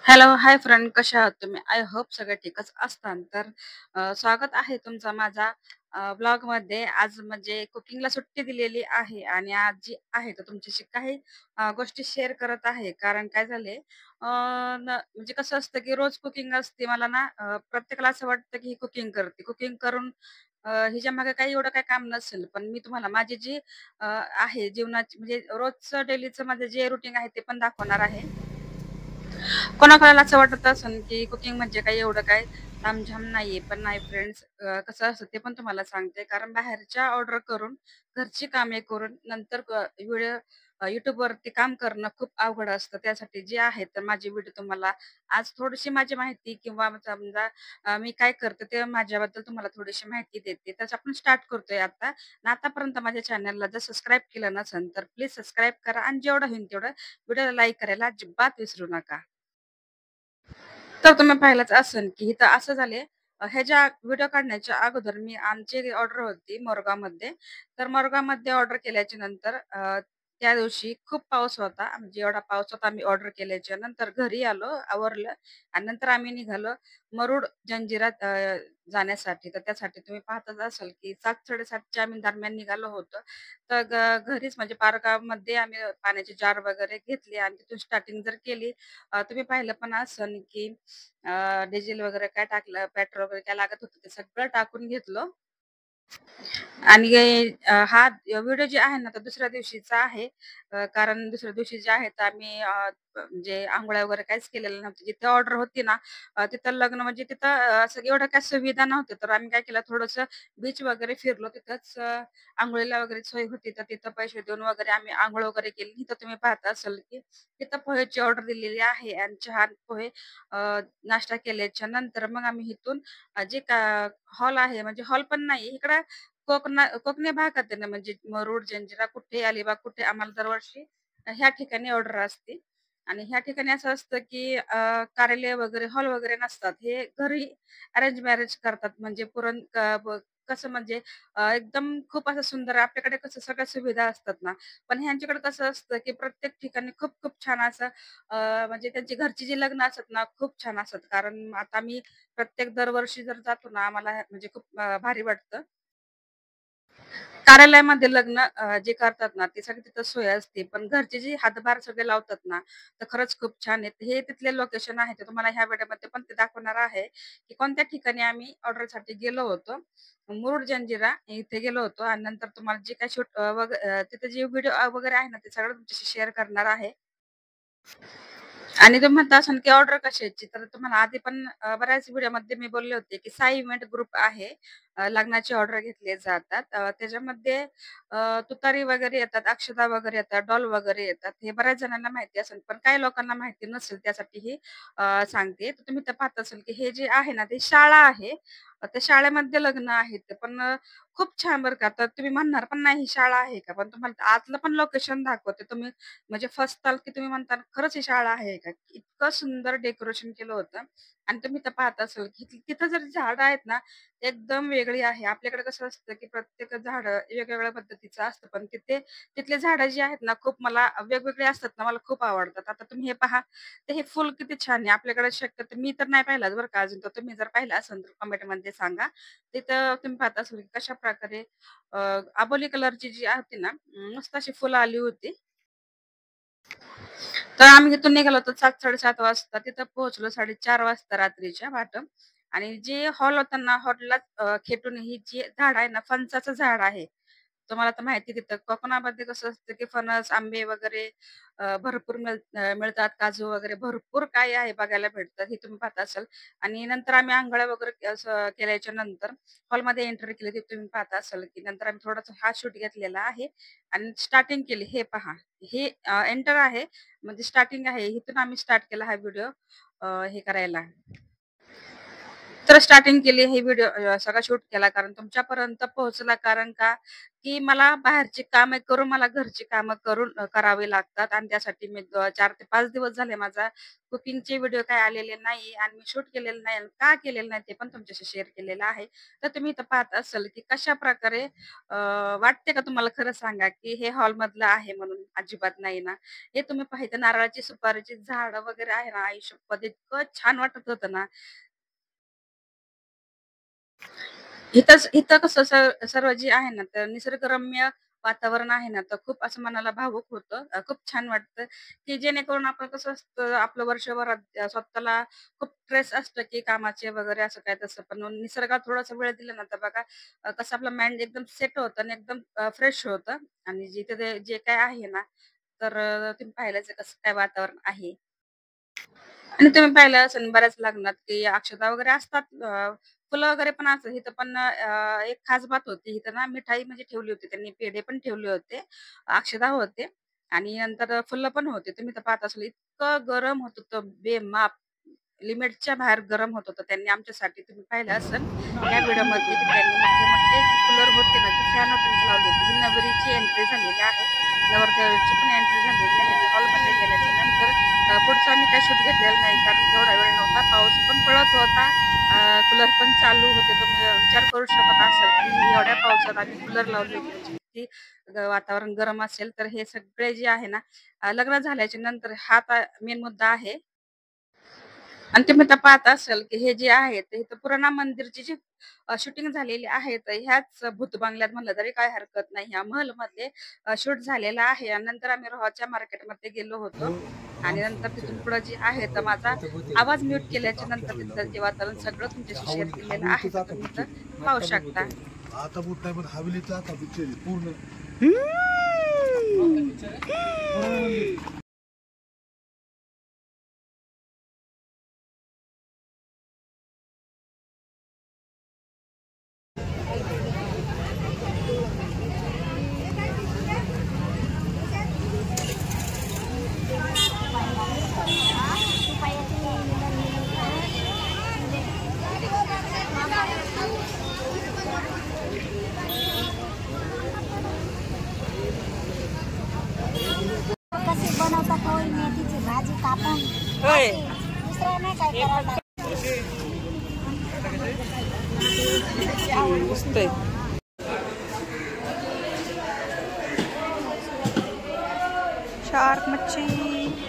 Hello, hi friend कशा आहात तुम्ही? आय होप सगळे ठीकच असताल. तर स्वागत आहे तुमचं माझा ब्लॉगमध्ये. आज म्हणजे कुकिंगला सुट्टी दिलेली आहे आणि आज जी आहे तर तुमच्याशी काही गोष्टी शेअर करत आहे. कारण काय झाले म्हणजे कसं असतं की रोज कुकिंग असते. मला ना प्रत्येकाला असं वाटतं की ही कुकिंग करते. कुकिंग करून हिच्यामागे काही एवढं काही काम नसेल. पण मी तुम्हाला माझी जी आहे जीवनाची म्हणजे रोजचं डेलीचं माझं जे रुटीन आहे ते पण दाखवणार आहे. कोणाकोणाला असं वाटत असेल, की कुकिंग म्हणजे काही एवढं काय तामझाम नाहीये. पण नाही फ्रेंड्स कसं असतं ते पण तुम्हाला सांगते. कारण बाहेरच्या ऑर्डर करून, घरची कामे करून नंतर व्हिडिओ YouTubeवरती काम करणं खूप अवघड असतं. त्यासाठी जे आहे तर माझी व्हिडिओ तुम्हाला आज थोडीशी माझी माहिती किंवा समजा मी काय करते ते माझ्याबद्दल तुम्हाला थोडीशी माहिती देते. तर आपण स्टार्ट करतोय आता. आणि आतापर्यंत माझ्या चॅनलला जर सबस्क्राईब केलं नसेल, तर प्लीज सबस्क्राईब करा आणि जेवढं होईल तेवढं व्हिडिओला लाईक करायला अजिबात विसरू नका. तर तुम्ही पाहिलंच असेल, की इथं असं झाले ह्याच्या व्हिडिओ काढण्याच्या अगोदर मी आमची ऑर्डर होती मोरगावमध्ये. तर मोरगावमध्ये ऑर्डर केल्याच्या नंतर त्या दिवशी खूप पाऊस होता. म्हणजे एवढा पाऊस होता आम्ही ऑर्डर केल्याच्या नंतर घरी आलो, आवरलं आणि नंतर आम्ही निघालो मुरुड जंजिरा जाण्यासाठी. तर त्यासाठी तुम्ही पाहतच असाल, की 7:00-7:30च्या आम्ही दरम्यान निघालो होतो. तर घरीच म्हणजे पारगावमध्ये आम्ही पाण्याचे जार वगैरे घेतले आणि तिथून स्टार्टिंग जर केली तुम्ही पाहिलं पण असेल, की डिझेल वगैरे काय टाकलं, पेट्रोल वगैरे काय लागत होतं ते सगळं टाकून घेतलं. आणि हा व्हिडिओ जे आहे ना, तो दुसऱ्या दिवशीचा आहे. कारण दुसऱ्या दिवशी जे आहे तर आम्ही म्हणजे अंघोळ्या वगैरे काहीच केलेलं नव्हतं. जिथे ऑर्डर होती ना, तिथं लग्न म्हणजे तिथं असं एवढं काही सुविधा नव्हत्या. तर आम्ही काय केलं थोडंसं बीच वगैरे फिरलो. तिथंच अंघोळीला वगैरे सोय होती. तर तिथं पैसे देऊन वगैरे आम्ही अंघोळ वगैरे केली. तिथं तुम्ही पाहत असाल, की तिथं पोहेची ऑर्डर दिलेली आहे आणि चहा, पोहे अ, नाश्ता केल्याच्या नंतर मग आम्ही इथून जे हॉल आहे म्हणजे हॉल पण नाही इकडं कोकणी भागात आहे ना, म्हणजे मुरुड, जंजिरा कुठे, अलिबाग कुठे आम्हाला दरवर्षी ह्या ठिकाणी ऑर्डर असते. आणि ह्या ठिकाणी असं असतं, की कार्यालय वगैरे, हॉल वगैरे नसतात. हे घरी अरेंज मॅरेज करतात. म्हणजे कसं म्हणजे एकदम खूप असं सुंदर आपल्याकडे कसं सगळ्या सुविधा असतात ना, पण ह्यांच्याकडे कसं असतं, की प्रत्येक ठिकाणी खूप खूप छान असं म्हणजे त्यांची घरची जी लग्न असतात ना, खूप छान असतात. कारण आता मी प्रत्येक दरवर्षी जर जातो ना, आम्हाला म्हणजे खूप भारी वाटतं. कार्यालयामध्ये लग्न जे करतात ना, ते सगळी तिथं सोय असते. पण घरचे जे हातभार सगळे लावतात ना, तर खरंच खूप छान आहेत. हे तिथले लोकेशन आहे. ते तुम्हाला ह्या व्हिडिओमध्ये पण ते दाखवणार आहे, की कोणत्या ठिकाणी आम्ही ऑर्डरसाठी गेलो होतो. मुरुड जंजिरा इथे गेलो होतो आणि नंतर तुम्हाला जे काही शूट तिथे जे व्हिडिओ वगैरे आहे ना, ते सगळं तुमच्याशी शेअर करणार आहे. आणि तुम्ही म्हणता असाल, की ऑर्डर कशाची? तर तुम्हाला आधी पण बऱ्याच व्हिडिओमध्ये मी बोलले होते, की साई इव्हेंट ग्रुप आहे. लग्नाची ऑर्डर घेतले जातात. त्याच्यामध्ये तुतारी वगैरे येतात, अक्षता वगैरे येतात, डॉल वगैरे येतात. हे बऱ्याच जणांना माहिती असेल, पण काही लोकांना माहिती नसेल त्यासाठी ही सांगते. तर तुम्ही तर पाहत असाल, की हे जे आहे ना, ते शाळा आहे. त्या शाळेमध्ये लग्न आहे ते पण खूप छान बरं का. तर तुम्ही म्हणणार पण नाही ही शाळा आहे का? पण तुम्हाला आतलं पण लोकेशन दाखवते. तुम्ही म्हणजे फसताल, की तुम्ही म्हणताल खरंच ही शाळा आहे का? इतकं सुंदर डेकोरेशन केलं होतं आणि तुम्ही तर पाहत असाल, की तिथं जर झाडं आहेत ना, एकदम वेगळी आहे. आपल्याकडे कसं असतं, की प्रत्येक झाडं वेगवेगळ्या पद्धतीचं असतं. पण तिथले झाडं जी आहेत ना, खूप मला वेगवेगळे असतात ना, मला खूप आवडतात. आता तुम्ही हे पहा, तर हे फुल किती छान आहे. आपल्याकडे शक्यतो मी तर नाही पाहिलाच बरं का अजून. तर तुम्ही जर पाहिलं असेल तर कमेंटमध्ये सांगा. तिथं तुम्ही पाहत असाल, की कशाप्रकारे अबोली कलरची जी होती ना, मस्त अशी फुलं आली होती. तर आम्ही तिथून निघालो होतो 7:00-7:30 वाजता. तिथं पोहोचलो 4:30 वाजता रात्रीच्या पहाटे. आणि जे हॉल होता ना, हॉलला खेटून ही जी झाड आहे ना, फणसाचं झाड आहे. तुम्हाला तर माहिती आहे तिथं कोकणामध्ये कसं असतं, की फणस, आंबे वगैरे भरपूर मिळतात. काजू वगैरे भरपूर काही आहे बघायला भेटतात. हे तुम्ही पाहत असाल. आणि नंतर आम्ही अंघोळ्या वगैरे असं केल्याच्या नंतर हॉलमध्ये एंट्री केली. ते तुम्ही पाहत असाल, की नंतर आम्ही थोडासा हा शूट घेतलेला आहे आणि स्टार्टिंग केली. हे पहा, हे एंटर आहे. म्हणजे स्टार्टिंग आहे. इथून आम्ही स्टार्ट केला हा व्हिडिओ हे करायला. तर स्टार्टिंग केली हे व्हिडिओ सगळा शूट केला कारण तुमच्यापर्यंत पोहोचला. कारण का, की मला बाहेरची कामे करून मला घरची कामं करून करावी लागतात आणि त्यासाठी मी 4 ते 5 दिवस झाले माझा कुकिंगचे व्हिडिओ काही आलेले नाही आणि मी शूट केलेलं नाही. आणि का केलेलं नाही ते पण तुमच्याशी शेअर केलेलं आहे. तर तुम्ही इथं पाहत असाल, की कशाप्रकारे वाटते का तुम्हाला खरं सांगा, की हे हॉलमधलं आहे म्हणून? अजिबात नाही ना. हे तुम्ही पाहिलं नारळाची, सुपारीची झाडं वगैरे आहे ना, आई शप्पथ! इतकं छान वाटत होतं ना. इथं कसं सर्व जे आहे ना, तर निसर्गरम्य वातावरण आहे ना, तर खूप असं मनाला भावुक होतं. खूप छान वाटतं, की जेणेकरून आपण कसं असतं आपलं वर्षभरात स्वतःला खूप स्ट्रेस असतं, की कामाचे वगैरे असं काय तसं. पण निसर्गात थोडासा वेळ दिला ना, तर बघा कसं आपलं माइंड एकदम सेट होतं आणि एकदम फ्रेश होतं. आणि जिथे ते जे काही आहे ना, तर तुम्ही पाहिलंच आहे कसं काय वातावरण आहे. आणि तुम्ही पाहिलं असेल बऱ्याच लग्नात, की अक्षता वगैरे असतात. फुलं वगैरे पण असतात. इथं पण एक खास बात होती. इथं ना मिठाई म्हणजे ठेवली होती. त्यांनी पेढे पण ठेवले होते. अक्षता होते आणि नंतर फुलं पण होते. तुम्ही तर पाहत असाल इतकं गरम होत होतं बेमाप. लिमिटच्या बाहेर गरम होत होतं. त्यांनी आमच्यासाठी तुम्ही पाहिलं असेल त्या व्हिडिओमध्ये, की त्यांनी मोठे-मोठे जे कूलर होते ना, जे फॅन होते ना, ते लावले होते. ही नवरीची एंट्री झालेली आहे. नवरदेवाची पण एंट्री झालेली आहे. मी हॉलमध्ये गेल्याच्या नंतर पुढचा आम्ही काही शूट घेतलेला नाही कारण तेवढा वेळ नव्हता. पाऊस पण पडत होता. कूलर पण चालू होते. तुम्ही विचार करू शकत असाल, की एवढ्या पावसात आम्ही कूलर लावले होते म्हणजे किती वातावरण गरम असेल. तर हे सगळे जे आहे ना, लग्न झाल्याच्या नंतर हा मेन मुद्दा आहे. आणि तुम्ही आता पाहत असाल, की हे जे आहे ते इथं पुराणा मंदिरची जी शूटिंग झालेली आहे, तर ह्याच भूत बंगल्यात म्हणलं तरी काही हरकत नाही. ह्या महलमध्ये शूट झालेलं आहे आणि नंतर आम्ही रोहाच्या मार्केटमध्ये गेलो होतो आणि नंतर तिथून पुढे जे आहे, तर माझा आवाज म्यूट केल्याच्या नंतर तिथलं जे वातावरण सगळं तुमच्याशी शेअर केलेलं आहे, तर तुम्ही इथं पाहू शकता. आता बुट नाही पण हवेलीचा आता पिक्चर पूर्ण कशी बनवतात होय मेथीची भाजी कापून होय. दुसरं नाही काय करायला. दिसतंय. शार्क मच्छी.